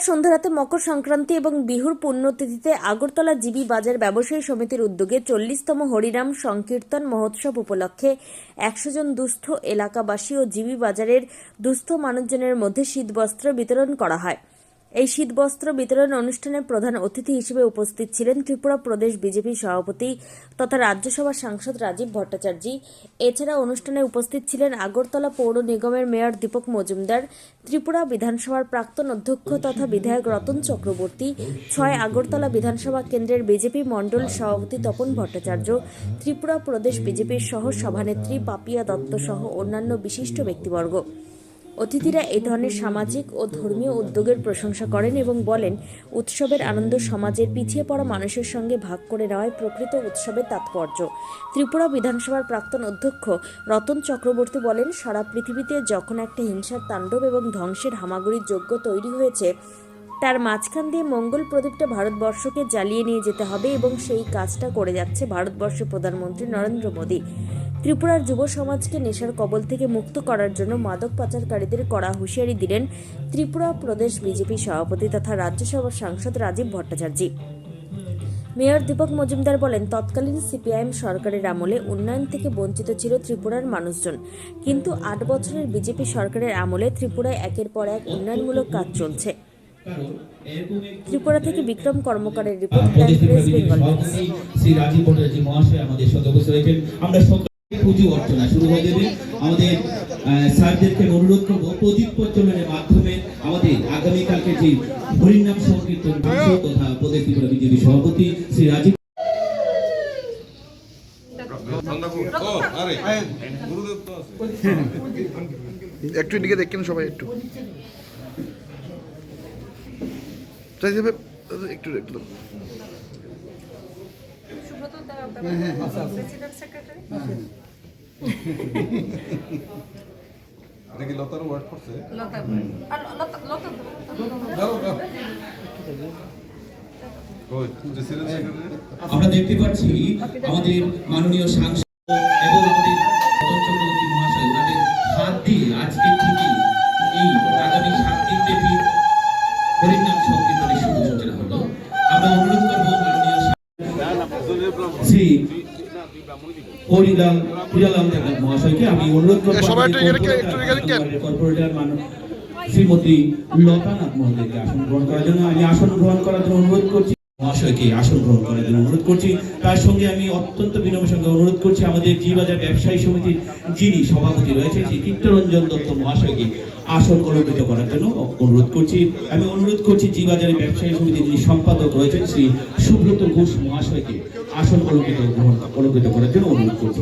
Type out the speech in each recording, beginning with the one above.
সন্ধ্যারাতে মকর সংক্রান্তি এবং বিহুর পুণ্যতিথিতে আগরতলা জিবি বাজার ব্যবসায়ী সমিতির উদ্যোগে 40তম হরিনাম সংকীর্তন মহোৎসব উপলক্ষে 100 জন দুস্থ এলাকাবাসী ও জিবি বাজারের দুস্থ মানুষজনের মধ্যে শীতবস্ত্র বিতরণ করা হয়। এই শীতবস্ত্র বিতরণ অনুষ্ঠানে প্রধান অতিথি হিসেবে উপস্থিত ছিলেন ত্রিপুরা প্রদেশ বিজেপি সভাপতি তথা রাজ্যসভা সাংসদ রাজীব ভট্টাচার্য। এছাড়া অনুষ্ঠানে উপস্থিত ছিলেন আগরতলা পৌর নিগমের মেয়র দীপক মজুমদার, ত্রিপুরা বিধানসভার প্রাক্তন অধ্যক্ষ তথা বিধায়ক রতন চক্রবর্তী, 6 আগরতলা বিধানসভা কেন্দ্রের বিজেপি মণ্ডল সভাপতি তপন ভট্টাচার্য, ত্রিপুরা প্রদেশ বিজেপির সহ সভানেত্রী পাপিয়া দত্ত সহ অন্যান্য বিশিষ্ট ব্যক্তিবর্গ। অতিথিরা এই ধরনের সামাজিক ও ধর্মীয় উদ্যোগের প্রশংসা করেন এবং বলেন, উৎসবের আনন্দ সমাজের পিছিয়ে পড়া মানুষের সঙ্গে ভাগ করে নেওয়াই প্রকৃত উৎসবের তাৎপর্য। ত্রিপুরা বিধানসভার প্রাক্তন অধ্যক্ষ রতন চক্রবর্তী বলেন, সারা পৃথিবীতে যখন একটা হিংসার তাণ্ডব এবং ধ্বংসের হামাগুড়ির যজ্ঞ তৈরি হয়েছে, তার মাঝখান দিয়ে মঙ্গল প্রদীপটা ভারতবর্ষকে জ্বালিয়ে নিয়ে যেতে হবে এবং সেই কাজটা করে যাচ্ছে ভারতবর্ষের প্রধানমন্ত্রী নরেন্দ্র মোদী। ত্রিপুরার যুব সমাজকে নেশার কবল থেকে মুক্ত করার জন্য মাদক পাচারকারীদের কড়া হুঁশিয়ারি দিলেন ত্রিপুরা প্রদেশ বিজেপি সভাপতি তথা রাজ্যসভার সাংসদ রাজীব ভট্টাচার্য। মেয়র দীপক মজুমদার বলেন, তৎকালীন সিপিআইএম সরকারের আমলে উন্নয়ন থেকে বঞ্চিত ছিল ত্রিপুরার মানুষজন, কিন্তু 8 বছরের বিজেপি সরকারের আমলে ত্রিপুরায় একের পর এক উন্নয়নমূলক কাজ চলছে। ত্রিপুরা থেকে বিক্রম কর্মকারের রিপোর্ট, প্রেস বেঙ্গল। শ্রী রাজীব ভট্টাচার্য মহাশয় আমাদের সাথে উপস্থিত রয়েছেন। আমরা পুজো অর্চনা শুরু হয়ে যাবে। আমাদের স্যারদেরকে অনুরোধ করবো প্রদীপ প্রজ্বলনের মাধ্যমে আমাদের আগামীকালকে যে হরিনাম সংকীর্তন তথা প্রদেশ ত্রিপুরা বিজেপি সভাপতি শ্রী রাজীব একটু এদিকে দেখেন সবাই, একটু একটু একটু দেখি লতার ওয়ার্ড করছে আমরা দেখতে পাচ্ছি আমাদের মাননীয় সাংসদ এবং আমাদের রতন চক্রবর্তী মহাশয় ওনাদের হাত দিয়ে আজকে থেকে এই আগামী 7 দিন ব্যাপী হরিনাম সংকীর্তনের শুভ সূচনা হলো। আমরা অনুরোধ করবো মাননীয় শ্রী হরিরাম হিরালাম দেবনাথ মহাশয়কে আমি অনুরোধ করবো কর্পোরেটর শ্রীমতী লতানাথ মহোদয়কে আসন গ্রহণ করার জন্য আমি আসন গ্রহণ করার জন্য অনুরোধ করছি। মহাশয়কে আসন গ্রহণ করার জন্য অনুরোধ করছি। তার সঙ্গে আমি অত্যন্ত বিনম্র সঙ্গে অনুরোধ করছি আমাদের জিবাজার ব্যবসায়ী সমিতির যিনি সভাপতি রয়েছেন শ্রী চিত্তরঞ্জন দত্ত মহাশয়কে আসন অলঙ্কৃত করার জন্য অনুরোধ করছি। আমি অনুরোধ করছি জিবাজারের ব্যবসায়ী সমিতির যিনি সম্পাদক রয়েছেন শ্রী সুব্রত ঘোষ মহাশয়কে আসন অলঙ্কৃত করার জন্য অনুরোধ করছি।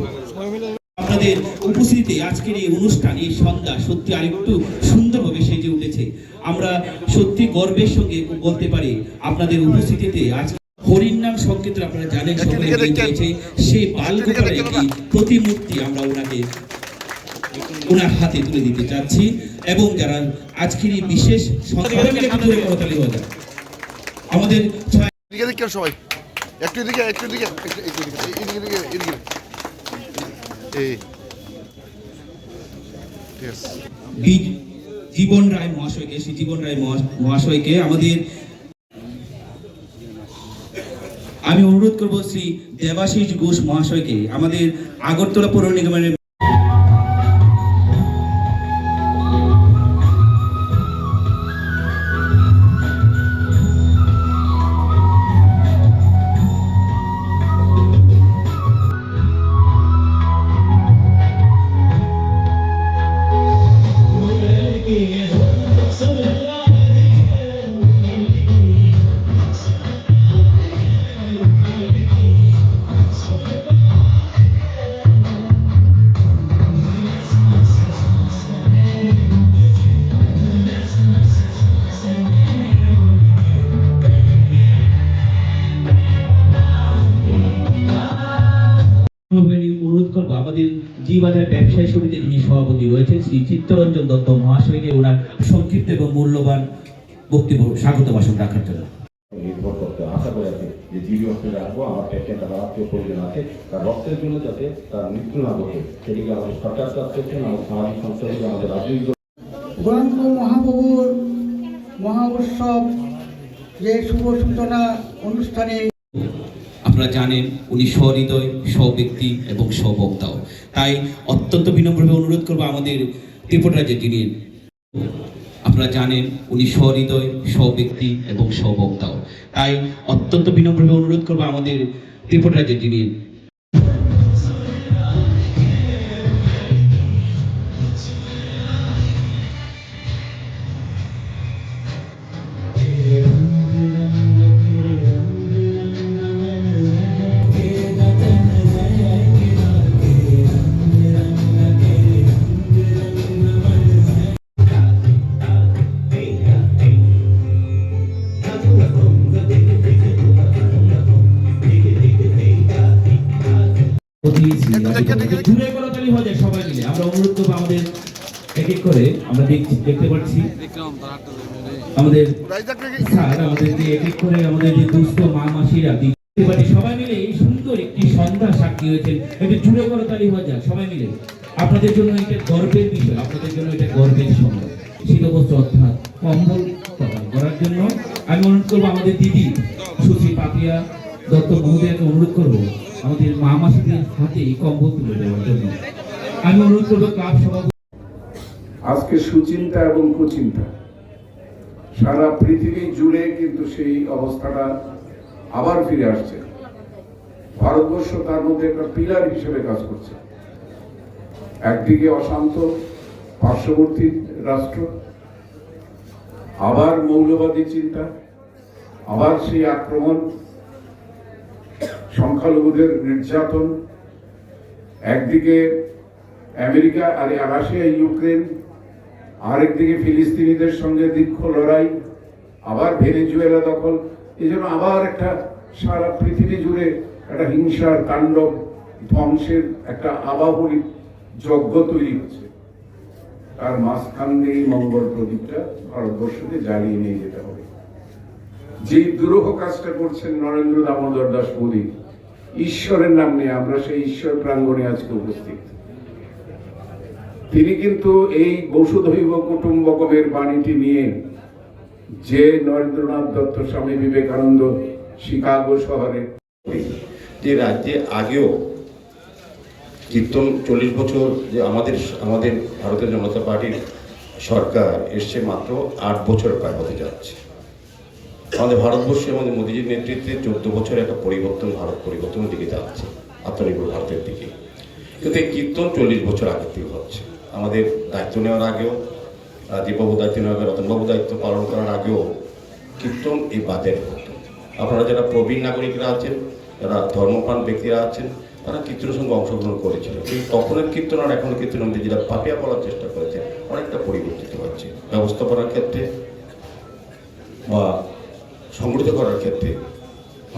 আপনাদের উপস্থিতিতে আজকের এই অনুষ্ঠান, এই সন্ধ্যা সত্যি আরেকটু সুন্দরভাবে সেজে উঠেছে। আমরা সত্যি গর্বের সঙ্গে বলতে পারি আপনাদের উপস্থিতিতে আজ হরিনাম সংকীর্তন আপনারা জানেন সেই বালগোপালের একটি প্রতিমূর্তি আমরা ওনার হাতে তুলে দিতে চাচ্ছি এবং যারা আজকের এই বিশেষ আমাদের সবাই একটু দিকে একটু দিকে জীবন রায় মহাশয়কে শ্রী জীবন রায় মহাশয়কে আমি অনুরোধ করবো শ্রী দেবাশিস ঘোষ মহাশয়কে আমাদের আগরতলা পৌর নিগমের অনুরোধ করবো আমাদের জিবাজার ব্যবসায়ী সমিতির যিনি সভাপতি রয়েছেন শ্রী চিত্তরঞ্জন দত্ত মহাশয়কে ওনার সংক্ষিপ্ত এবং মূল্যবান বক্তব্য স্বাগত ভাষণ রাখার জন্য নির্ভর করতে আশা করে আছে যে জিবি হসপিটালে আসবো, আমার পেশেন্ট আমার আত্মীয় পরিজন আছে, তার রক্তের জন্য যাতে তার মৃত্যু না ঘটে সেদিকে আমাদের সরকার কাজ করছেন, আমাদের সামাজিক সংস্থা থেকে আমাদের রাজনৈতিক গ্রন্থ মহাপ্রভুর মহা উৎসব যে শুভ সূচনা অনুষ্ঠানে আপনারা জানেন উনি সহৃদয়, সব্যক্তি এবং সবক্তাও। তাই অত্যন্ত বিনম্রভাবে অনুরোধ করবো আমাদের ত্রিপুরা রাজ্যের যিনি, আপনারা জানেন উনি সহৃদয়, সব্যক্তি এবং সবক্তাও। তাই অত্যন্ত বিনম্রভাবে অনুরোধ করবো আমাদের ত্রিপুরা রাজ্যের যিনি জুড়ে করতালি হয়ে যায় সবাই মিলে। আমরা অনুরোধ করবো আমাদের এক এক করে, আমরা দেখতে পাচ্ছি আমাদের স্যার আমাদেরকে এক এক করে আমাদের যে দুস্থ মা মাসিরা দেখতে পাচ্ছি সবাই মিলে এই সুন্দর একটি সন্ধ্যা সাক্ষী হয়েছেন। একটু জুড়ে করতালি হয়ে যায় সবাই মিলে। আপনাদের জন্য এটা গর্বের বিষয়, আপনাদের জন্য এটা গর্বের সময়। শীতবস্ত্র অর্থাৎ কম্বল প্রদান করার জন্য আমি অনুরোধ করবো আমাদের দিদি সুশ্রী পাপিয়া দত্ত মহোদয়কে অনুরোধ করবো আমাদের মা মাসিদের হাতে এই কম্বল তুলে দেওয়ার জন্য। আমি অনুরোধ করবো ক্লাব সভাপতি। আজকে সুচিন্তা এবং কুচিন্তা সারা পৃথিবী জুড়ে কিন্তু সেই অবস্থাটা আবার ফিরে আসছে। ভারতবর্ষ তার মধ্যে একটা পিলার হিসেবে কাজ করছে। একদিকে অশান্ত পার্শ্ববর্তী রাষ্ট্র, আবার মৌলবাদী চিন্তা, আবার সেই আক্রমণ, সংখ্যালঘুদের নির্যাতন, একদিকে আমেরিকা আর রাশিয়া ইউক্রেন, আরেকদিকে ফিলিস্তিনিদের সঙ্গে দীর্ঘ লড়াই, আবার ভেনেজুয়েলা দখল। এই জন্য আবার একটা সারা পৃথিবী জুড়ে একটা হিংসার তাণ্ডব, ধ্বংসের একটা আবাহনী যজ্ঞ তৈরি হচ্ছে। তার মাঝখান দিয়ে মঙ্গল প্রদীপটা ভারতবর্ষকে জ্বালিয়ে নিয়ে যেতে হবে। যে দুরূহ কাজটা করছেন নরেন্দ্র দামোদর দাস মোদী, ঈশ্বরের নাম নিয়ে, আমরা সেই ঈশ্বর প্রাঙ্গণে আজকে উপস্থিত। তিনি কিন্তু এই বসুধৈব কুটুম্বকমের বাণীটি নিয়ে যে নরেন্দ্রনাথ দত্ত, স্বামী বিবেকানন্দ শিকাগো শহরে যে রাজ্যে আগেও কীর্তন 40 বছর যে আমাদের ভারতীয় জনতা পার্টির সরকার এসছে মাত্র 8 বছর প্রায় হতে যাচ্ছে। আমাদের ভারতবর্ষে আমাদের মোদীজির নেতৃত্বে 14 বছরে একটা পরিবর্তন, ভারত পরিবর্তনের দিকে যাচ্ছে, আত্মনির্ভর ভারতের দিকে। কিন্তু এই কীর্তন 40 বছর আগের থেকে হচ্ছে। আমাদের দায়িত্ব নেওয়ার আগেও, দীপবাবু দায়িত্ব নেওয়ার আগে, রতনবাবু দায়িত্ব পালন করার আগেও কীর্তন এই বাজারে হতো। আপনারা যারা প্রবীণ নাগরিকরা আছেন, যারা ধর্মপ্রাণ ব্যক্তিরা আছেন, তারা কীর্তনের সঙ্গে অংশগ্রহণ করেছিল। কিন্তু তখনের কীর্তন আর এখনের কীর্তনের মধ্যে যেটা পাপিয়া বলার চেষ্টা করেছে অনেকটা পরিবর্তিত হচ্ছে। ব্যবস্থাপনার ক্ষেত্রে বা সংগঠিত করার ক্ষেত্রে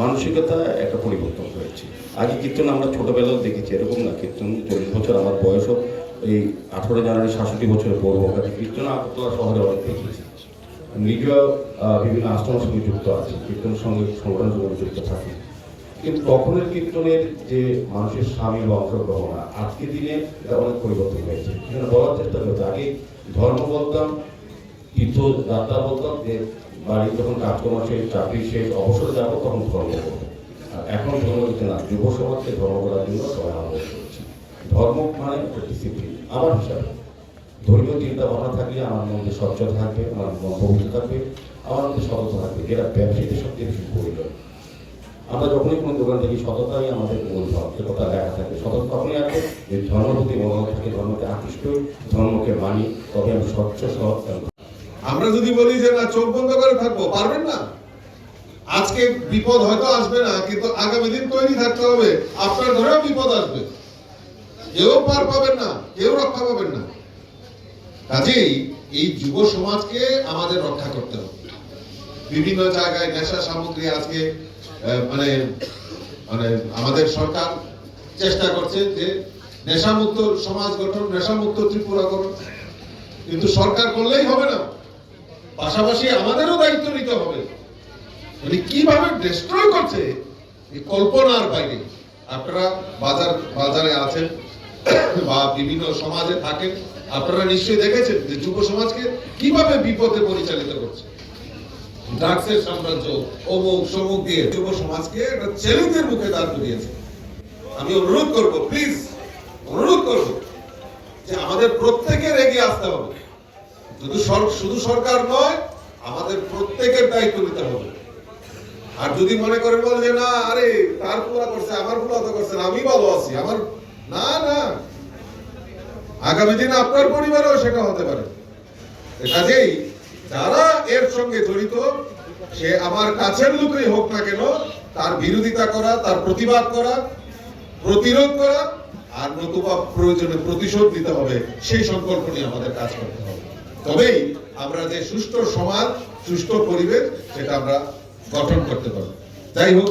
মানসিকতা একটা পরিবর্তন হয়েছে। আগে কীর্তন আমরা ছোটোবেলাও দেখেছি, এরকম না। কীর্তন 40 বছর, আমার বয়সও এই 18 জানুয়ারি 67 বছরের পূর্বকালে কীর্তন আগরতলা শহরে অনেক দেখেছি। নিজেও বিভিন্ন আশ্রমের সঙ্গে যুক্ত আছে, কীর্তনের সঙ্গে সংগঠনের সঙ্গে যুক্ত থাকি। কিন্তু তখনের কীর্তনের যে মানুষের সামিল বা অংশগ্রহণ, আজকের দিনে এটা অনেক পরিবর্তন হয়েছে। এখানে বলার চেষ্টা করতে আগে ধর্ম বলতাম, তীর্থযাত্রা বলতাম, যে বাড়ি যখন কাজকর্ম শেষ, চাকরি শেষ, অবসরে যাবো তখন ধর্ম করবো। এখন ধর্ম দিতে না, যুব সমাজকে ধর্ম করার জন্য সবাই আহ্বান করছি। ধর্ম মানে একটা ডিসিপ্লিন। আমার হিসাবে ধর্মীয় চিন্তা ভাবনা থাকলে আমার মধ্যে স্বচ্ছতা থাকবে, আমার মন পবিত্র থাকবে, আমার মধ্যে সততা থাকবে, যেটা ব্যবসায়ীদের সবচেয়ে বেশি প্রয়োজন। আমরা যখনই কোনো দোকান থেকে সততাই আমাদের মূল ধর্ম, সে কথা লেখা থাকে। সততা তখনই আছে যে ধর্মের প্রতি মনোভাব থাকে, ধর্মকে আকৃষ্ট হই, ধর্মকে মানি, তবে আমি স্বচ্ছ সৎ। আমরা যদি বলি যে না চোখ বন্ধ করে থাকবো, পারবেন না। আজকে বিপদ হয়তো আসবে না, কিন্তু আগামী দিন তৈরি থাকতে হবে। আপনার ঘরেও বিপদ আসবে, কেউ পার পাবেন না, কেউ রক্ষা পাবেন না। কাজেই এই যুব সমাজকে আমাদের রক্ষা করতে হবে। বিভিন্ন জায়গায় নেশা সামগ্রী আজকে মানে মানে আমাদের সরকার চেষ্টা করছে যে নেশামুক্ত সমাজ গঠন, নেশামুক্ত ত্রিপুরা গঠন। কিন্তু সরকার করলেই হবে না, পাশাপাশি আমাদেরও দায়িত্ব নিতে হবে। মানে কিভাবে ডিস্ট্রয় করছে এই কল্পনার বাইরে। আপনারা বাজারে আছেন বা বিভিন্ন সমাজে থাকেন, আপনারা নিশ্চয়ই দেখেছেন যে যুব সমাজকে কিভাবে বিপদে পরিচালিত করছে। ড্রাগসের সাম্রাজ্য অমুক সমুক দিয়ে যুব সমাজকে একটা চ্যালেঞ্জের মুখে দাঁড় করিয়েছে। আমি অনুরোধ করব, প্লিজ অনুরোধ করব যে আমাদের প্রত্যেকের এগিয়ে আসতে হবে। শুধু সরকার নয়, আমাদের প্রত্যেকের দায়িত্ব নিতে হবে। আর যদি মনে করেন বলে যে না, আরে তার পুরা করছে, আমার পুরা তো করছে, আমি ভালো আছি, আমার না না, আগামী দিনে আপনার পরিবারেও সেটা হতে পারে। কাজেই যারা এর সঙ্গে জড়িত, সে আমার কাছের লোকই হোক না কেন, তার বিরোধিতা করা, তার প্রতিবাদ করা, প্রতিরোধ করা, আর নতুবা প্রয়োজনে প্রতিশোধ দিতে হবে, সেই সংকল্প নিয়ে আমাদের কাজ করতে হবে। তবেই আমরা যে সুষ্ঠু সমাজ, সুষ্ঠু পরিবেশ, সেটা আমরা গঠন করতে পারব। যাই হোক।